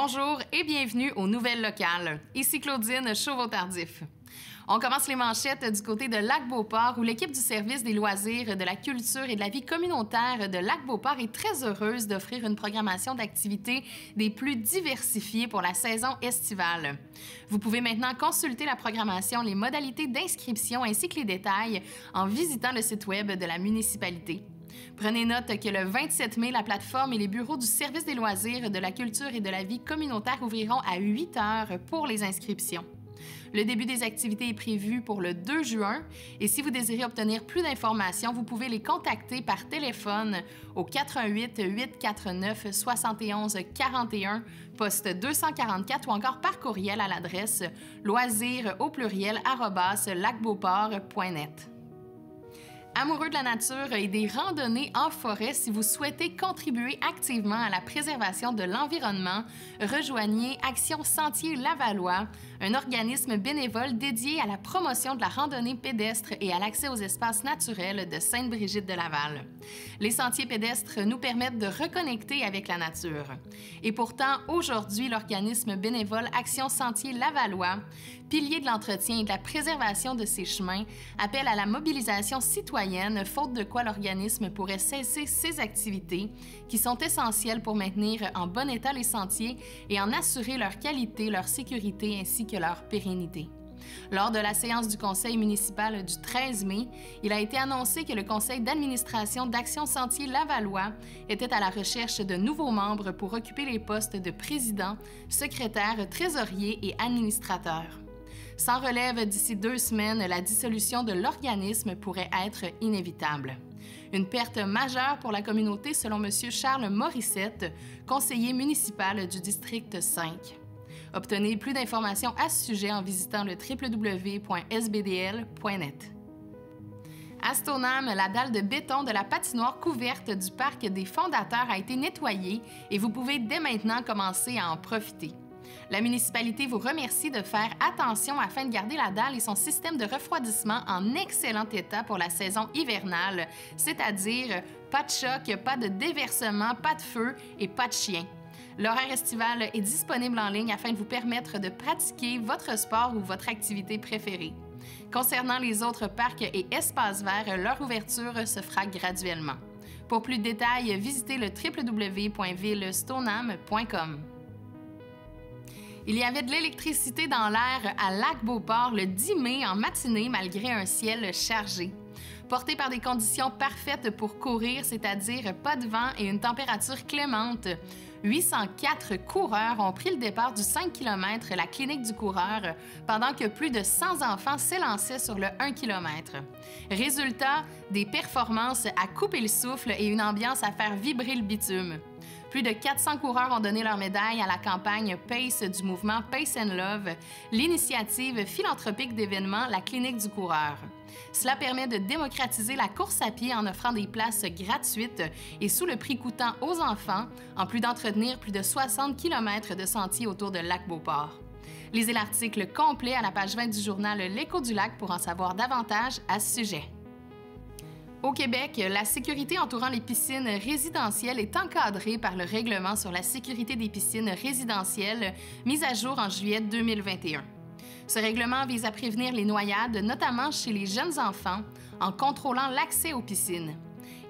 Bonjour et bienvenue aux Nouvelles locales. Ici Claudine Chauveau-Tardif. On commence les manchettes du côté de Lac-Beauport où l'équipe du service des loisirs, de la culture et de la vie communautaire de Lac-Beauport est très heureuse d'offrir une programmation d'activités des plus diversifiées pour la saison estivale. Vous pouvez maintenant consulter la programmation, les modalités d'inscription ainsi que les détails en visitant le site web de la municipalité. Prenez note que le 27 mai, la plateforme et les bureaux du service des loisirs, de la culture et de la vie communautaire ouvriront à 8 heures pour les inscriptions. Le début des activités est prévu pour le 2 juin et si vous désirez obtenir plus d'informations, vous pouvez les contacter par téléphone au 88 849 71 41, poste 244 ou encore par courriel à l'adresse loisirs@lacbeauport.net. Amoureux de la nature et des randonnées en forêt, si vous souhaitez contribuer activement à la préservation de l'environnement, rejoignez Action Sentier Lavallois, un organisme bénévole dédié à la promotion de la randonnée pédestre et à l'accès aux espaces naturels de Sainte-Brigitte-de-Laval. Les sentiers pédestres nous permettent de reconnecter avec la nature. Et pourtant, aujourd'hui, l'organisme bénévole Action Sentier Lavallois, pilier de l'entretien et de la préservation de ces chemins, appelle à la mobilisation citoyenne, faute de quoi l'organisme pourrait cesser ses activités qui sont essentielles pour maintenir en bon état les sentiers et en assurer leur qualité, leur sécurité ainsi que leur pérennité. Lors de la séance du conseil municipal du 13 mai, il a été annoncé que le conseil d'administration d'Action Sentier Lavallois était à la recherche de nouveaux membres pour occuper les postes de président, secrétaire, trésorier et administrateur. Sans relève d'ici 2 semaines, la dissolution de l'organisme pourrait être inévitable. Une perte majeure pour la communauté selon M. Charles Morissette, conseiller municipal du district 5. Obtenez plus d'informations à ce sujet en visitant le www.sbdl.net. À Stoneham, la dalle de béton de la patinoire couverte du parc des fondateurs a été nettoyée et vous pouvez dès maintenant commencer à en profiter. La municipalité vous remercie de faire attention afin de garder la dalle et son système de refroidissement en excellent état pour la saison hivernale, c'est-à-dire pas de choc, pas de déversement, pas de feu et pas de chien. L'horaire estival est disponible en ligne afin de vous permettre de pratiquer votre sport ou votre activité préférée. Concernant les autres parcs et espaces verts, leur ouverture se fera graduellement. Pour plus de détails, visitez le www.villestoneham.com. Il y avait de l'électricité dans l'air à Lac-Beauport le 10 mai en matinée malgré un ciel chargé. Porté par des conditions parfaites pour courir, c'est-à-dire pas de vent et une température clémente, 804 coureurs ont pris le départ du 5 km la clinique du coureur pendant que plus de 100 enfants s'élançaient sur le 1 km. Résultat, des performances à couper le souffle et une ambiance à faire vibrer le bitume. Plus de 400 coureurs ont donné leur médaille à la campagne PACE du mouvement Pace and Love, l'initiative philanthropique d'événements La Clinique du coureur. Cela permet de démocratiser la course à pied en offrant des places gratuites et sous le prix coûtant aux enfants, en plus d'entretenir plus de 60 km de sentiers autour de Lac-Beauport. Lisez l'article complet à la page 20 du journal L'Écho du Lac pour en savoir davantage à ce sujet. Au Québec, la sécurité entourant les piscines résidentielles est encadrée par le règlement sur la sécurité des piscines résidentielles mis à jour en juillet 2021. Ce règlement vise à prévenir les noyades, notamment chez les jeunes enfants, en contrôlant l'accès aux piscines.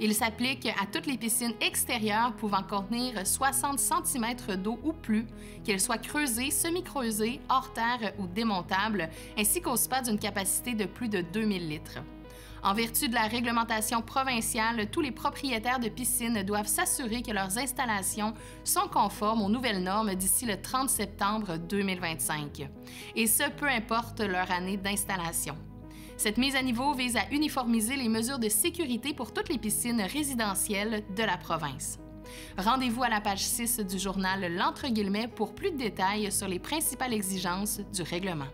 Il s'applique à toutes les piscines extérieures pouvant contenir 60 cm d'eau ou plus, qu'elles soient creusées, semi-creusées, hors terre ou démontables, ainsi qu'aux spas d'une capacité de plus de 2000 litres. En vertu de la réglementation provinciale, tous les propriétaires de piscines doivent s'assurer que leurs installations sont conformes aux nouvelles normes d'ici le 30 septembre 2025. Et ce, peu importe leur année d'installation. Cette mise à niveau vise à uniformiser les mesures de sécurité pour toutes les piscines résidentielles de la province. Rendez-vous à la page 6 du journal L'Entre-Guillemets pour plus de détails sur les principales exigences du règlement.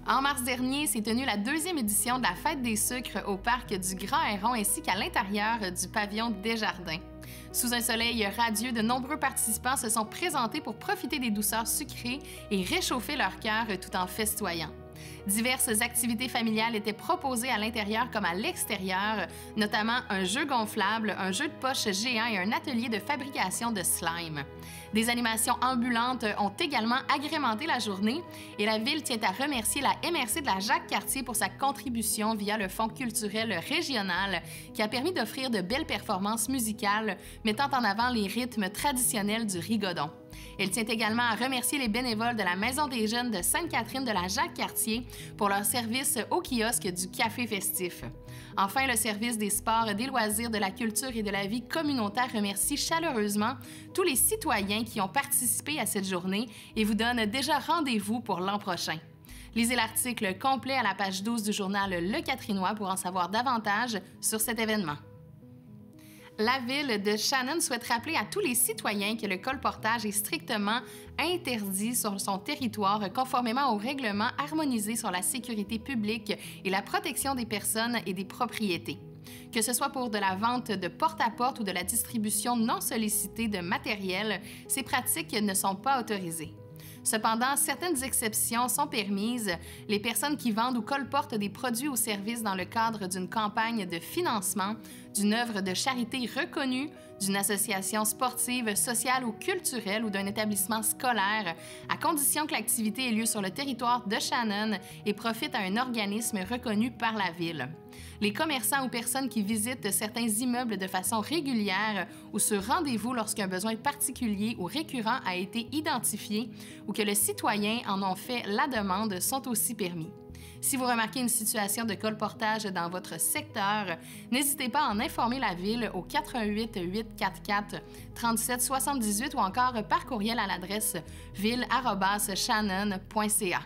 En mars dernier, s'est tenue la 2e édition de la Fête des sucres au parc du Grand Héron ainsi qu'à l'intérieur du pavillon Desjardins. Sous un soleil radieux, de nombreux participants se sont présentés pour profiter des douceurs sucrées et réchauffer leur cœur tout en festoyant. Diverses activités familiales étaient proposées à l'intérieur comme à l'extérieur, notamment un jeu gonflable, un jeu de poche géant et un atelier de fabrication de slime. Des animations ambulantes ont également agrémenté la journée et la Ville tient à remercier la MRC de la Jacques-Cartier pour sa contribution via le Fonds culturel régional qui a permis d'offrir de belles performances musicales mettant en avant les rythmes traditionnels du rigodon. Elle tient également à remercier les bénévoles de la Maison des jeunes de Sainte-Catherine de la Jacques-Cartier pour leur service au kiosque du Café festif. Enfin, le service des sports, des loisirs, de la culture et de la vie communautaire remercie chaleureusement tous les citoyens qui ont participé à cette journée et vous donne déjà rendez-vous pour l'an prochain. Lisez l'article complet à la page 12 du journal Le Catrinois pour en savoir davantage sur cet événement. La Ville de Shannon souhaite rappeler à tous les citoyens que le colportage est strictement interdit sur son territoire conformément au règlement harmonisé sur la sécurité publique et la protection des personnes et des propriétés. Que ce soit pour de la vente de porte-à-porte ou de la distribution non sollicitée de matériel, ces pratiques ne sont pas autorisées. Cependant, certaines exceptions sont permises. Les personnes qui vendent ou colportent des produits ou services dans le cadre d'une campagne de financement, d'une œuvre de charité reconnue, d'une association sportive, sociale ou culturelle ou d'un établissement scolaire, à condition que l'activité ait lieu sur le territoire de Shannon et profite à un organisme reconnu par la Ville. Les commerçants ou personnes qui visitent certains immeubles de façon régulière ou sur rendez-vous lorsqu'un besoin particulier ou récurrent a été identifié ou que le citoyen en ont fait la demande sont aussi permis. Si vous remarquez une situation de colportage dans votre secteur, n'hésitez pas à en informer la Ville au 88 844 37 78 ou encore par courriel à l'adresse ville@shannon.ca.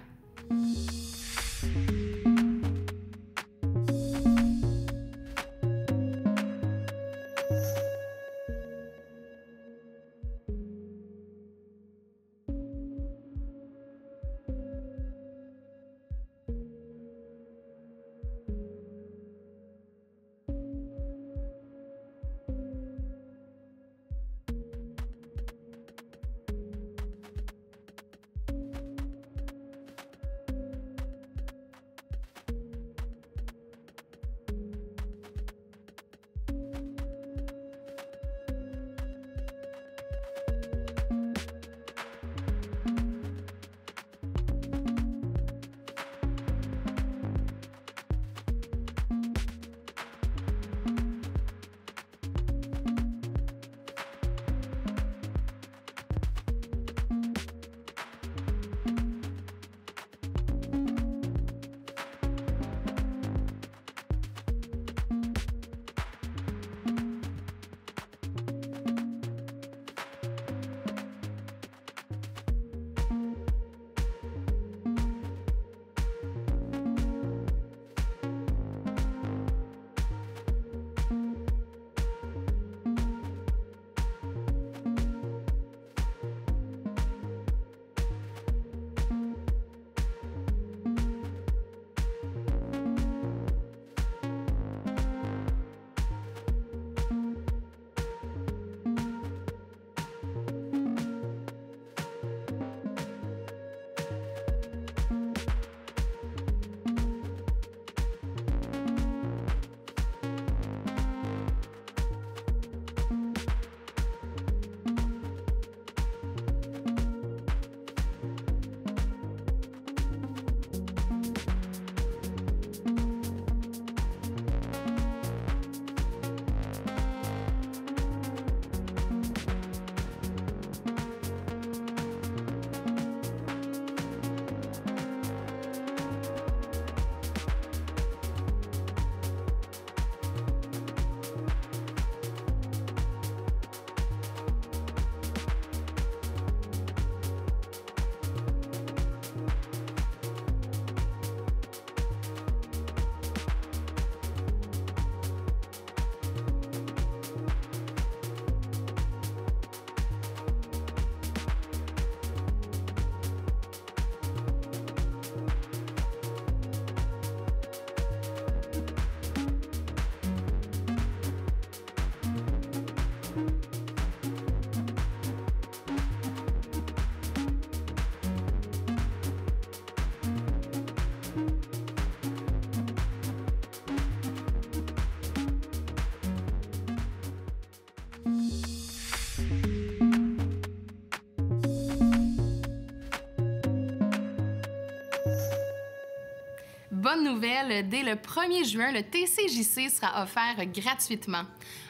bonne nouvelle, dès le 1er juin, le TCJC sera offert gratuitement.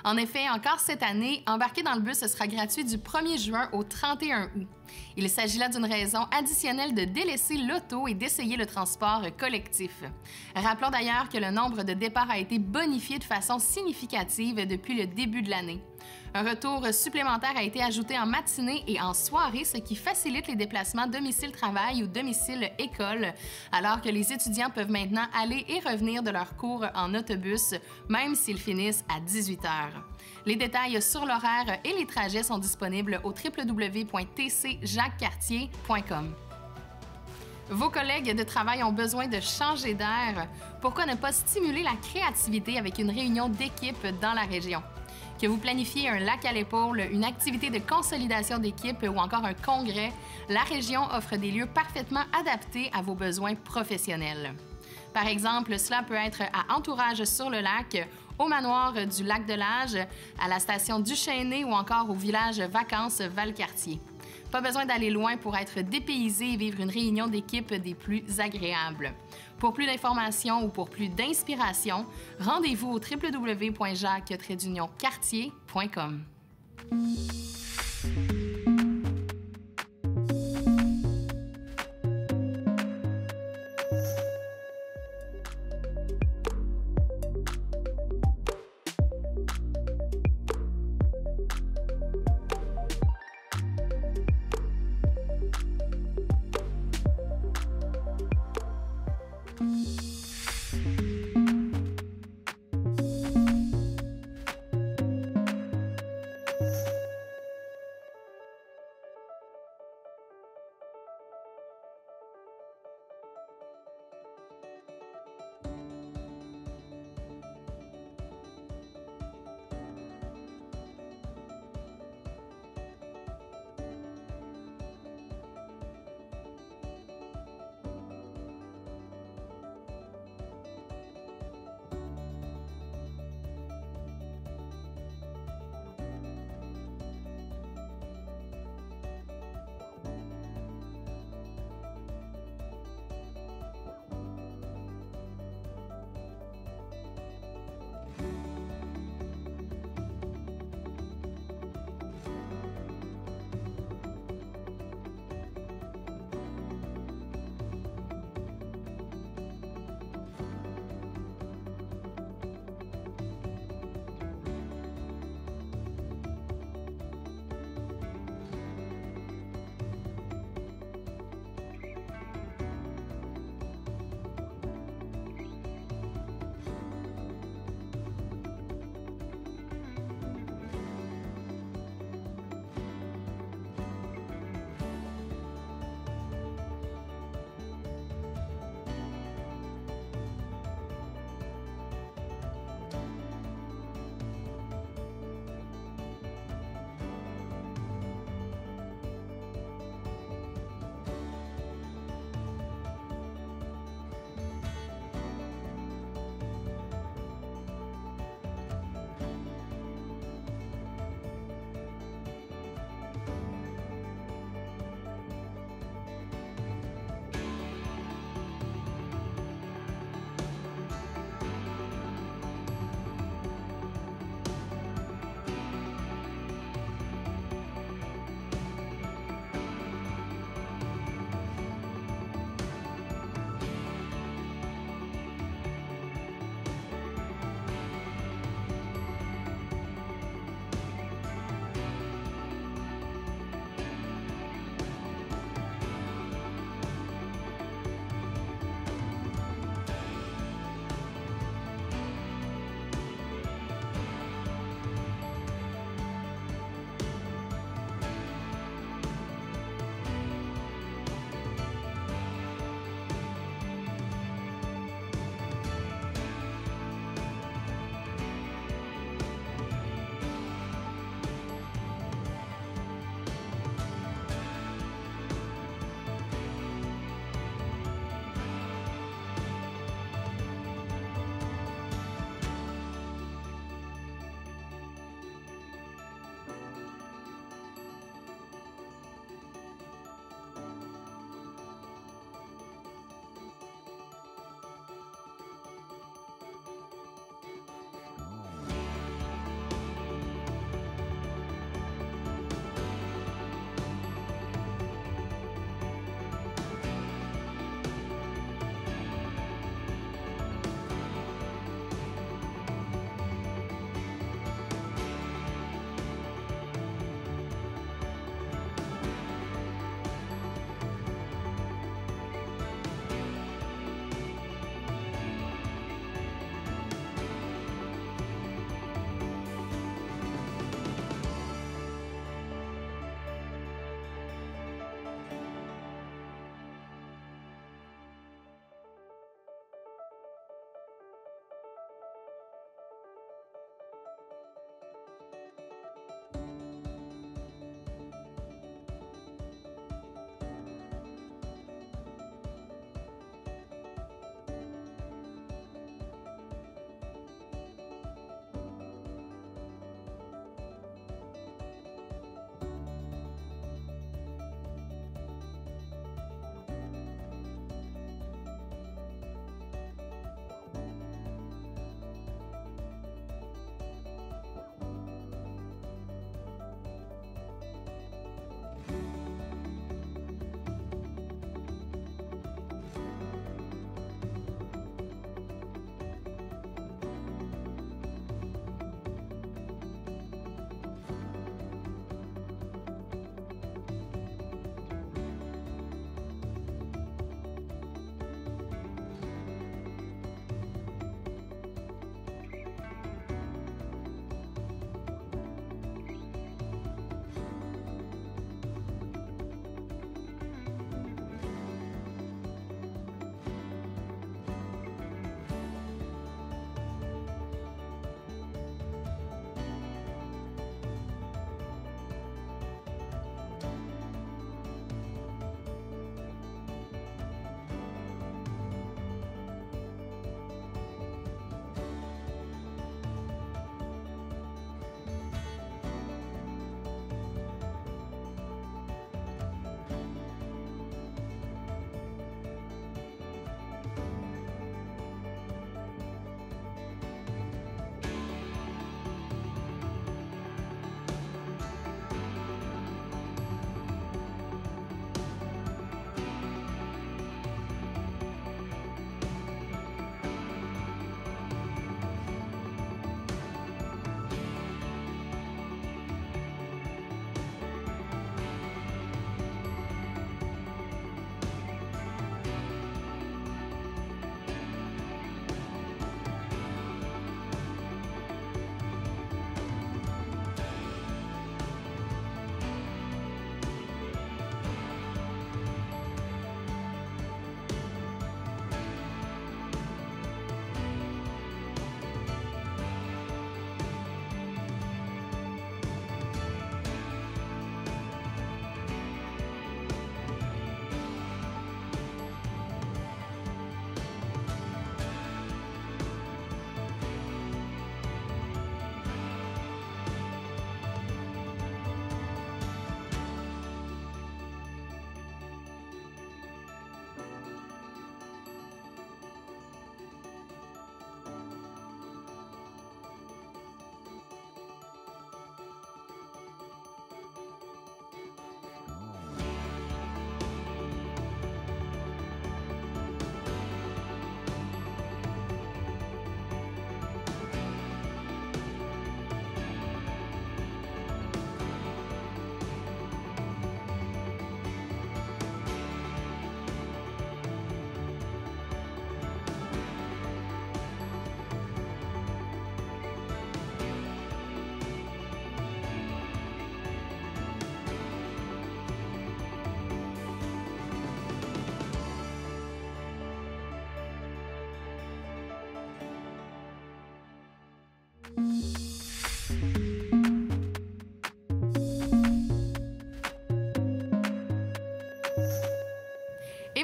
En effet, encore cette année, embarquer dans le bus sera gratuit du 1er juin au 31 août. Il s'agit là d'une raison additionnelle de délaisser l'auto et d'essayer le transport collectif. Rappelons d'ailleurs que le nombre de départs a été bonifié de façon significative depuis le début de l'année. Un retour supplémentaire a été ajouté en matinée et en soirée, ce qui facilite les déplacements domicile-travail ou domicile-école, alors que les étudiants peuvent maintenant aller et revenir de leurs cours en autobus, même s'ils finissent à 18 heures. Les détails sur l'horaire et les trajets sont disponibles au www.tcjacquescartier.com. Vos collègues de travail ont besoin de changer d'air. Pourquoi ne pas stimuler la créativité avec une réunion d'équipe dans la région? Que vous planifiez un lac à l'épaule, une activité de consolidation d'équipe ou encore un congrès, la région offre des lieux parfaitement adaptés à vos besoins professionnels. Par exemple, cela peut être à Entourage sur le lac, au manoir du Lac-de-Lage, à la station Duchesnay ou encore au village Vacances Valcartier. Pas besoin d'aller loin pour être dépaysé et vivre une réunion d'équipe des plus agréables. Pour plus d'informations ou pour plus d'inspiration, rendez-vous au www.jacques-cartier.com.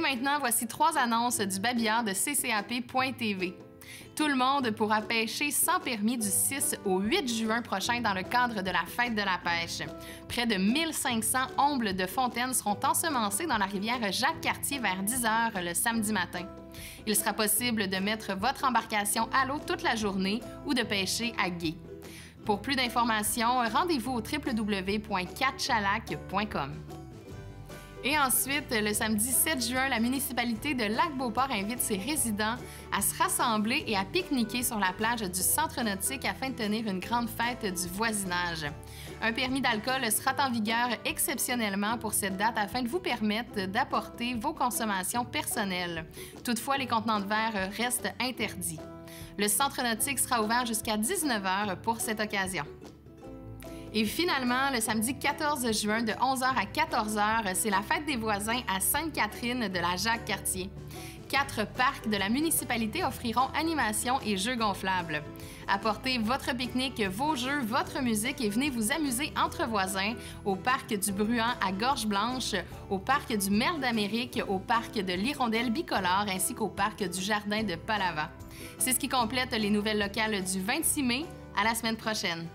maintenant, voici 3 annonces du babillard de ccap.tv. Tout le monde pourra pêcher sans permis du 6 au 8 juin prochain dans le cadre de la Fête de la pêche. Près de 1500 ombles de fontaine seront ensemencées dans la rivière Jacques-Cartier vers 10 h le samedi matin. Il sera possible de mettre votre embarcation à l'eau toute la journée ou de pêcher à gué. Pour plus d'informations, rendez-vous au www.catchalac.com. Et ensuite, le samedi 7 juin, la municipalité de Lac-Beauport invite ses résidents à se rassembler et à pique-niquer sur la plage du Centre nautique afin de tenir une grande fête du voisinage. Un permis d'alcool sera en vigueur exceptionnellement pour cette date afin de vous permettre d'apporter vos consommations personnelles. Toutefois, les contenants de verre restent interdits. Le Centre nautique sera ouvert jusqu'à 19 h pour cette occasion. Et finalement, le samedi 14 juin, de 11 h à 14 h, c'est la fête des voisins à Sainte-Catherine de la Jacques-Cartier. 4 parcs de la municipalité offriront animations et jeux gonflables. Apportez votre pique-nique, vos jeux, votre musique et venez vous amuser entre voisins au parc du Bruant à Gorge-Blanche, au parc du Merle d'Amérique, au parc de l'Hirondelle bicolore ainsi qu'au parc du Jardin de Palavas. C'est ce qui complète les nouvelles locales du 26 mai. À la semaine prochaine.